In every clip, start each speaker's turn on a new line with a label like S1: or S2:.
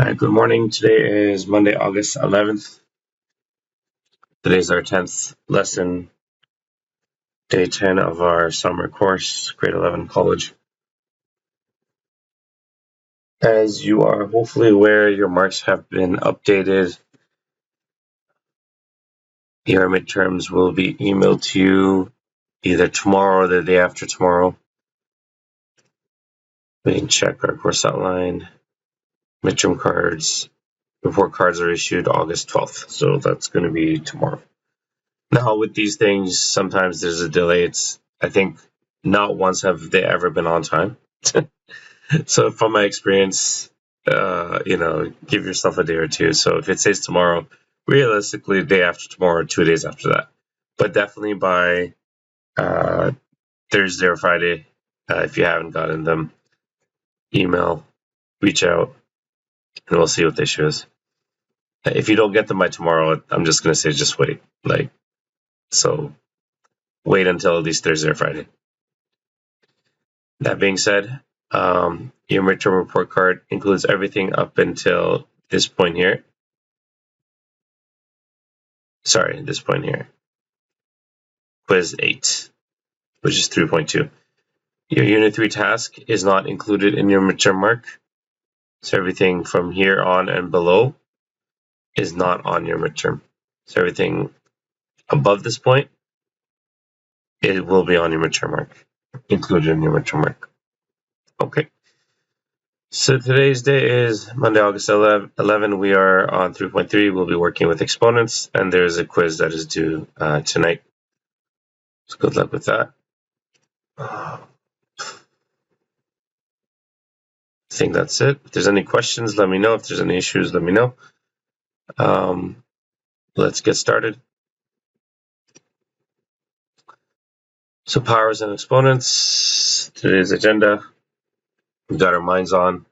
S1: Hi, good morning. Today is Monday, August 11th. Today's our 10th lesson, day 10 of our summer course, grade 11 college. As you are hopefully aware, your marks have been updated. Your midterms will be emailed to you either tomorrow or the day after tomorrow. We can check our course outline. Midterm cards, report cards are issued August 12th, so that's going to be tomorrow. Now, with these things, sometimes there's a delay. I think not once have they ever been on time. So from my experience, give yourself a day or two. So if it says tomorrow, realistically, the day after tomorrow, 2 days after that. But definitely by Thursday or Friday, if you haven't gotten them, email, reach out, and we'll see what the issue is. If you don't get them by tomorrow, I'm just going to say just wait. So wait until at least Thursday or Friday. That being said, your midterm report card includes everything up until this point here. Sorry, this point here. Quiz 8, which is 3.2. Your Unit 3 task is not included in your midterm mark. So everything from here on and below is not on your midterm. So everything above this point, it will be on your midterm mark, included in your midterm mark. Okay. So today's day is Monday, August 11. We are on 3.3. We'll be working with exponents, and there's a quiz that is due tonight. So good luck with that. I think that's it. If there's any questions, let me know. If there's any issues, let me know. Let's get started. So powers and exponents, today's agenda. We've got our minds on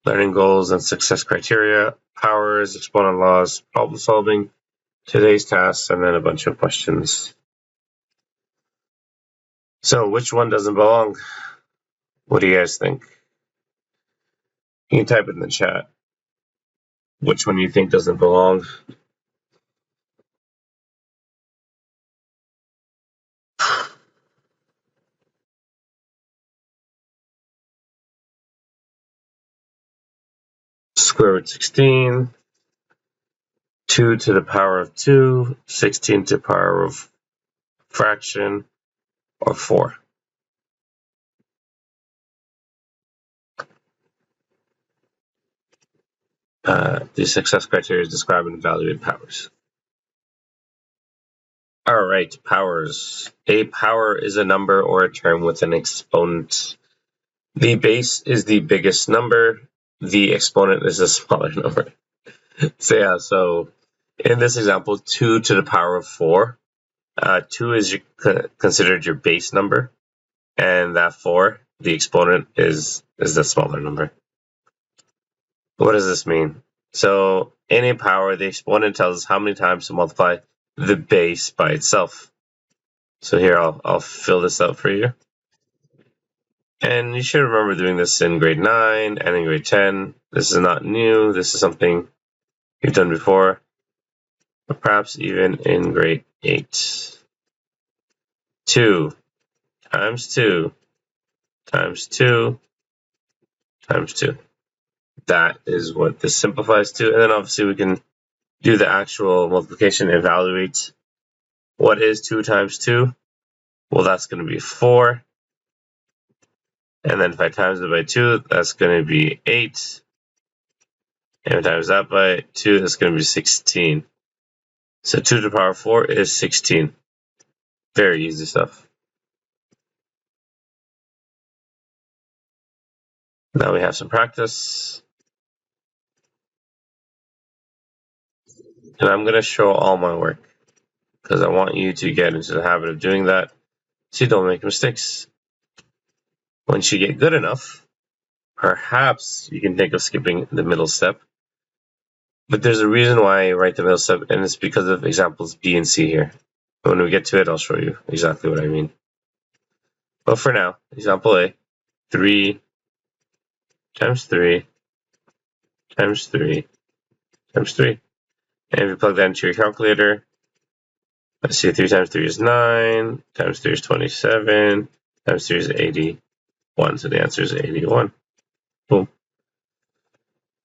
S1: learning goals and success criteria, powers, exponent laws, problem solving, today's tasks, and then a bunch of questions. So which one doesn't belong? What do you guys think? You can type it in the chat. Which one you think doesn't belong? Square root 16, 2 to the power of 2, 16 to the power of fraction, or 4. The success criteria describe and evaluate powers. All right, powers. A power is a number or a term with an exponent. The base is the biggest number. The exponent is a smaller number. So in this example, 2 to the power of 4. 2 is considered your base number, and that 4, the exponent, is the smaller number. What does this mean? So in a power, the exponent tells us how many times to multiply the base by itself. So here I'll fill this out for you. And you should remember doing this in grade 9 and in grade 10. This is not new. This is something you've done before, but perhaps even in grade 8. 2 times 2 times 2 times 2. That is what this simplifies to. And then obviously we can do the actual multiplication, evaluate what is 2 times 2. Well, that's going to be 4. And then if I times it by 2, that's going to be 8. And if I times that by 2, that's going to be 16. So 2 to the power of 4 is 16. Very easy stuff. Now we have some practice. And I'm going to show all my work because I want you to get into the habit of doing that so you don't make mistakes. Once you get good enough, perhaps you can think of skipping the middle step. But there's a reason why I write the middle step, and it's because of examples B and C here. When we get to it, I'll show you exactly what I mean. But for now, example A, 3 times 3 times 3 times 3. And if you plug that into your calculator, let's see, 3 times 3 is 9, times 3 is 27, times 3 is 81. So the answer is 81. Boom.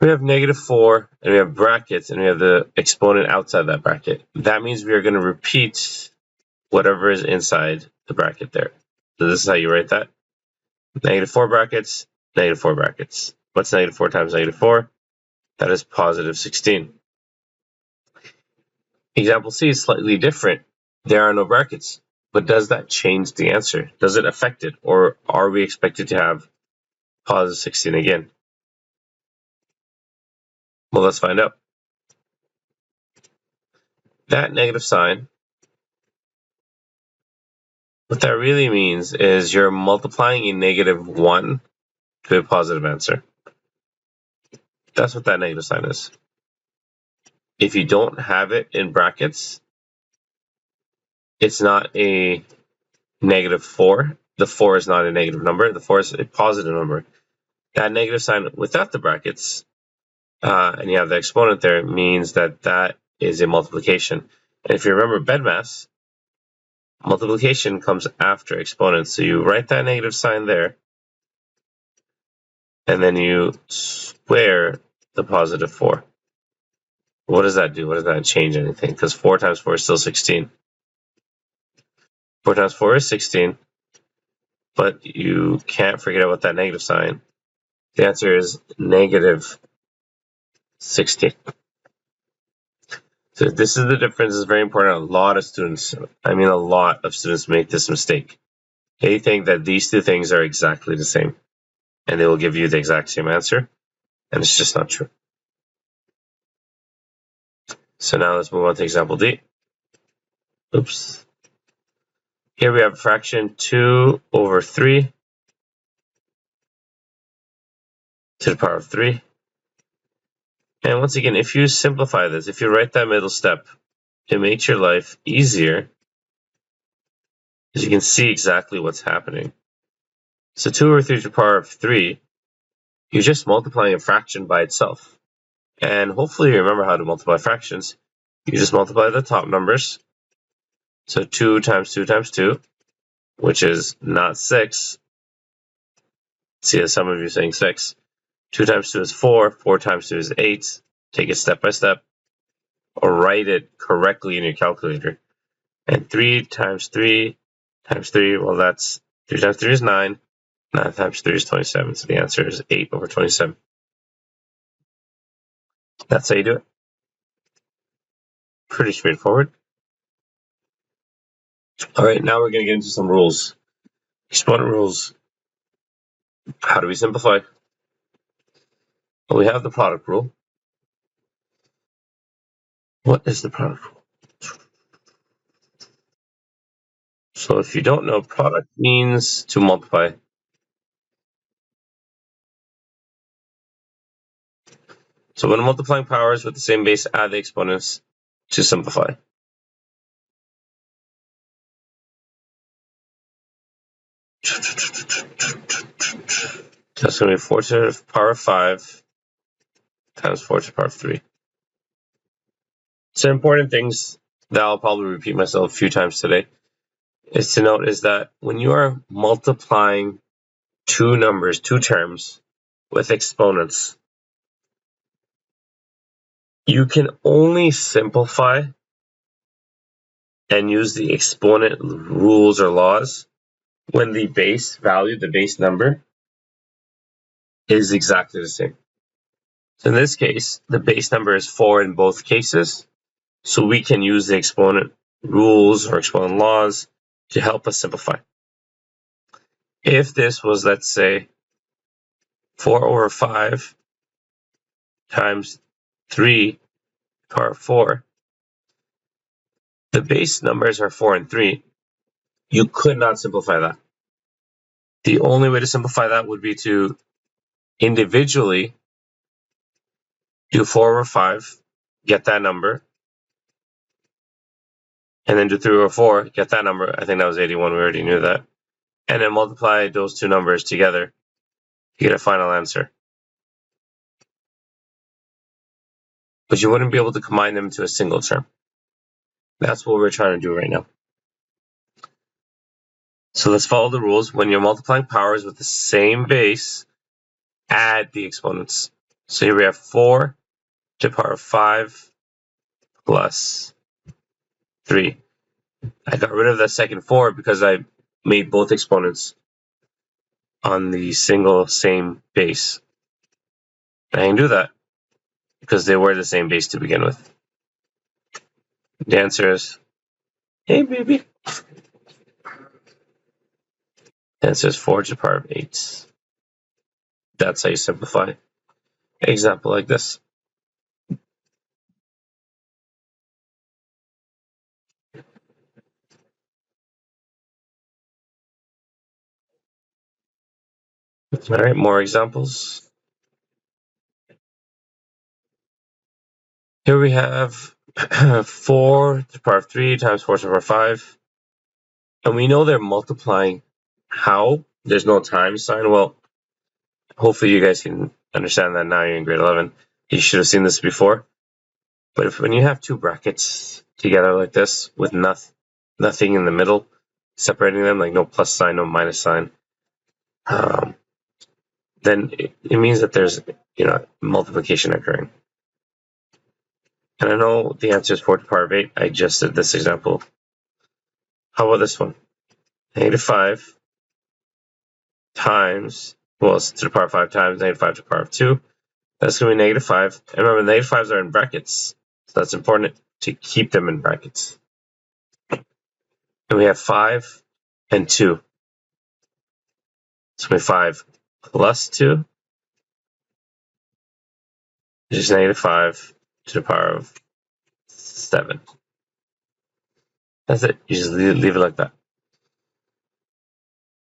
S1: We have -4, and we have brackets, and we have the exponent outside that bracket. That means we are going to repeat whatever is inside the bracket there. So this is how you write that. -4 brackets, -4 brackets. What's -4 times -4? That is positive 16. Example C is slightly different. There are no brackets. But does that change the answer? Does it affect it? Or are we expected to have positive 16 again? Well, let's find out. That negative sign, what that really means is you're multiplying a -1 to a positive answer. That's what that negative sign is. If you don't have it in brackets, it's not a -4. The 4 is not a negative number. The 4 is a positive number. That negative sign without the brackets, and you have the exponent there, means that that is a multiplication. And if you remember BEDMAS, multiplication comes after exponents. So you write that negative sign there, and then you square the positive 4. What does that do? What does that change anything? Because 4 times 4 is still 16. 4 times 4 is 16, but you can't forget about that negative sign. The answer is -16. So this is the difference. It's very important. A lot of students make this mistake. They think that these two things are exactly the same, and they will give you the exact same answer, and it's just not true. So now let's move on to example D. Oops. Here we have fraction 2/3 to the power of 3. And once again, if you simplify this, if you write that middle step, it makes your life easier because you can see exactly what's happening. So 2/3 to the power of 3, you're just multiplying a fraction by itself. And hopefully you remember how to multiply fractions. You just multiply the top numbers. So 2 times 2 times 2, which is not 6. See, as some of you are saying 6. 2 times 2 is 4. 4 times 2 is 8. Take it step by step, or write it correctly in your calculator. And 3 times 3 times 3, well, that's 3 times 3 is 9. 9 times 3 is 27. So the answer is 8/27. That's how you do it. Pretty straightforward. All right, now we're going to get into some rules. Exponent rules. How do we simplify? Well, we have the product rule. What is the product rule? So if you don't know, product means to multiply. So when multiplying powers with the same base, add the exponents to simplify. That's going to be 4 to the power of 5 times 4 to the power of 3. So important things that I'll probably repeat myself a few times today is to note is that when you are multiplying two numbers, two terms with exponents, you can only simplify and use the exponent rules or laws when the base value, the base number, is exactly the same. So in this case, the base number is 4 in both cases, so we can use the exponent rules or exponent laws to help us simplify. If this was, let's say, 4/5 times 3 power 4, the base numbers are 4 and 3. You could not simplify that. The only way to simplify that would be to individually do 4/5, get that number, and then do 3/4, get that number. I think that was 81. We already knew that. And then multiply those two numbers together to get a final answer. but you wouldn't be able to combine them into a single term. That's what we're trying to do right now. So let's follow the rules. When you're multiplying powers with the same base, add the exponents. So here we have 4 to the power of 5 plus 3. I got rid of the second 4 because I made both exponents on the single same base. I can do that because they were the same base to begin with. The answer is, hey baby. The answer is 4 to the power of 8. That's how you simplify an example like this. All right, more examples. Here we have 4 to the power of 3 times 4 to the power of 5. And we know they're multiplying. How? There's no time sign. Well, hopefully you guys can understand that now. You're in grade 11. You should have seen this before. But when you have two brackets together like this with nothing in the middle separating them, like no plus sign, no minus sign, then it means that there's multiplication occurring. And I know the answer is 4 to the power of 8. I just did this example. How about this one? -5 times, well, it's to the power of 5 times -5 to the power of 2. That's going to be -5. And remember, -5s are in brackets. So that's important to keep them in brackets. And we have 5 and 2. So we have 5 plus 2, which is -5 to the power of 7. That's it. You just leave it like that.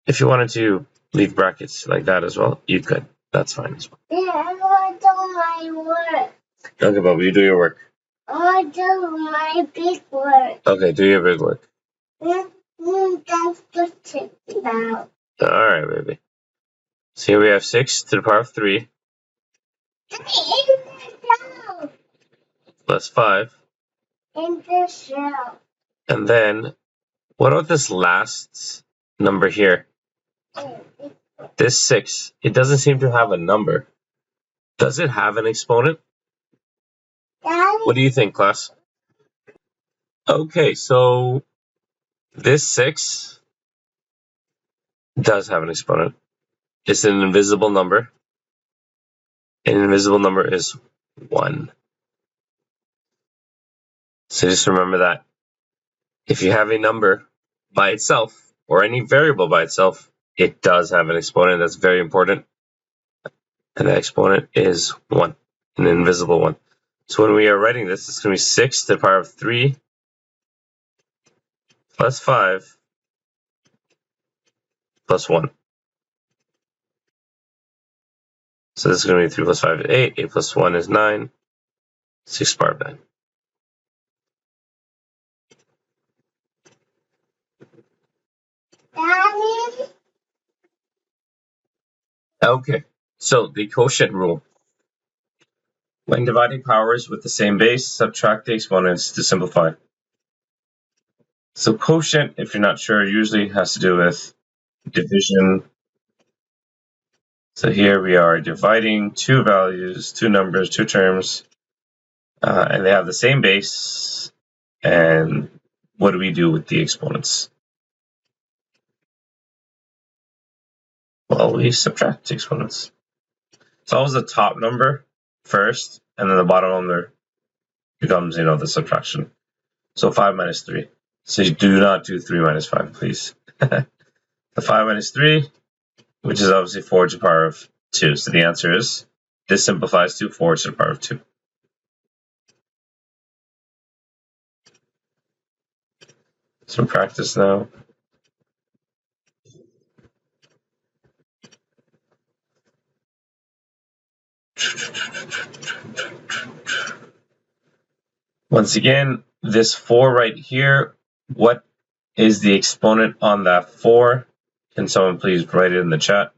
S1: If you wanted to leave brackets like that as well, you could. That's fine as well.
S2: Yeah, I want to do my work.
S1: Okay, Bubba, you do your work.
S2: I want to do my big work.
S1: Okay, do your big work.
S2: That's just it now.
S1: All right, baby. So here we have 6 to the power of 3 plus 5.
S2: In the shell.
S1: And then, what about this last number here? This 6, it doesn't seem to have a number. Does it have an exponent?
S2: Daddy?
S1: What do you think, class? Okay, so this 6 does have an exponent. It's an invisible number. An invisible number is 1. So just remember that. If you have a number by itself, or any variable by itself, it does have an exponent. That's very important. And that exponent is 1, an invisible one. So when we are writing this, it's going to be 6 to the power of 3 plus 5 plus 1. So this is going to be 3 plus 5 is 8. 8 plus 1 is 9. 6 to the power of 9.
S2: Daddy?
S1: Okay, so the quotient rule. When dividing powers with the same base, subtract the exponents to simplify. So quotient, if you're not sure, usually has to do with division. So here we are dividing two values, two numbers, two terms, and they have the same base. And what do we do with the exponents? Well, we subtract the exponents. It's always the top number first, and then the bottom number becomes, the subtraction. So 5 minus 3. So you do not do 3 minus 5, please. The 5 minus 3, which is obviously 4 to the power of 2. So the answer is, this simplifies to 4 to the power of 2. Some practice now. Once again, this 4 right here, what is the exponent on that 4? Can someone please write it in the chat?